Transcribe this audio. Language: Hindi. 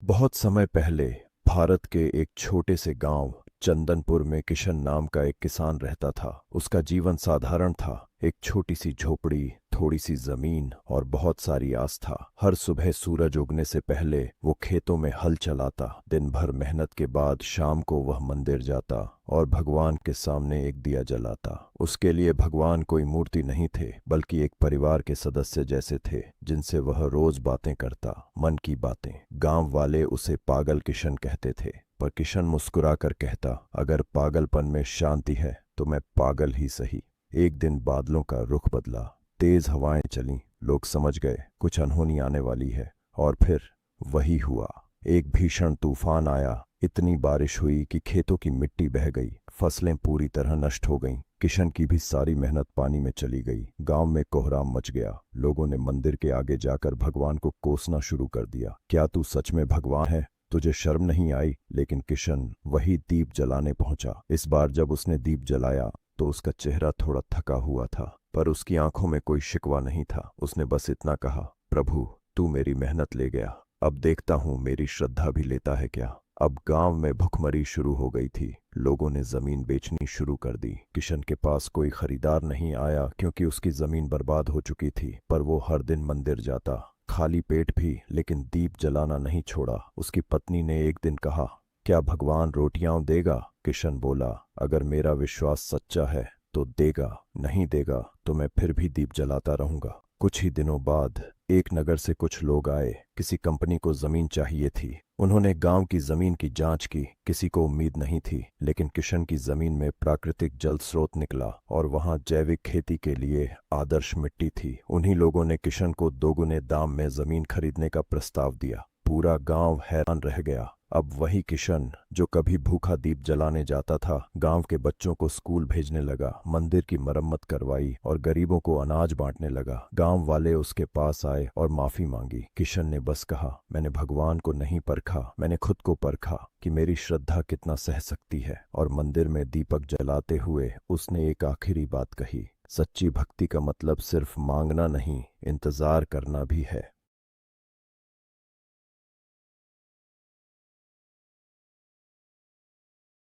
बहुत समय पहले भारत के एक छोटे से गांव चंदनपुर में किशन नाम का एक किसान रहता था। उसका जीवन साधारण था। एक छोटी सी झोपड़ी, थोड़ी सी जमीन और बहुत सारी आस्था। हर सुबह सूरज उगने से पहले वो खेतों में हल चलाता। दिन भर मेहनत के बाद शाम को वह मंदिर जाता और भगवान के सामने एक दिया जलाता। उसके लिए भगवान कोई मूर्ति नहीं थे, बल्कि एक परिवार के सदस्य जैसे थे, जिनसे वह रोज बातें करता, मन की बातें। गांव वाले उसे पागल किशन कहते थे, पर किशन मुस्कुरा कर कहता, अगर पागलपन में शांति है तो मैं पागल ही सही। एक दिन बादलों का रुख बदला, तेज हवाएं चलीं। लोग समझ गए कुछ अनहोनी आने वाली है। और फिर वही हुआ। एक भीषण तूफान आया। इतनी बारिश हुई कि खेतों की मिट्टी बह गई, फसलें पूरी तरह नष्ट हो गईं। किशन की भी सारी मेहनत पानी में चली गई। गांव में कोहराम मच गया। लोगों ने मंदिर के आगे जाकर भगवान को कोसना शुरू कर दिया। क्या तू सच में भगवान है? तुझे शर्म नहीं आई? लेकिन किशन वही दीप जलाने पहुंचा। इस बार जब उसने दीप जलाया तो उसका चेहरा थोड़ा थका हुआ था, पर उसकी आंखों में कोई शिकवा नहीं था। उसने बस इतना कहा, प्रभु, तू मेरी मेहनत ले गया, अब देखता हूं मेरी श्रद्धा भी लेता है क्या। अब गांव में भुखमरी शुरू हो गई थी। लोगों ने जमीन बेचनी शुरू कर दी। किशन के पास कोई खरीदार नहीं आया, क्योंकि उसकी जमीन बर्बाद हो चुकी थी। पर वो हर दिन मंदिर जाता, खाली पेट भी, लेकिन दीप जलाना नहीं छोड़ा। उसकी पत्नी ने एक दिन कहा, क्या भगवान रोटियां देगा? किशन बोला, अगर मेरा विश्वास सच्चा है तो देगा, नहीं देगा तो मैं फिर भी दीप जलाता रहूंगा। कुछ ही दिनों बाद एक नगर से कुछ लोग आए। किसी कंपनी को जमीन चाहिए थी। उन्होंने गांव की जमीन की जांच की। किसी को उम्मीद नहीं थी, लेकिन किशन की जमीन में प्राकृतिक जल स्रोत निकला और वहां जैविक खेती के लिए आदर्श मिट्टी थी। उन्हीं लोगों ने किशन को दोगुने दाम में जमीन खरीदने का प्रस्ताव दिया। पूरा गांव हैरान रह गया। अब वही किशन जो कभी भूखा दीप जलाने जाता था, गांव के बच्चों को स्कूल भेजने लगा, मंदिर की मरम्मत करवाई और गरीबों को अनाज बांटने लगा। गांव वाले उसके पास आए और माफी मांगी। किशन ने बस कहा, मैंने भगवान को नहीं परखा, मैंने खुद को परखा कि मेरी श्रद्धा कितना सह सकती है। और मंदिर में दीपक जलाते हुए उसने एक आखिरी बात कही, सच्ची भक्ति का मतलब सिर्फ मांगना नहीं, इंतजार करना भी है।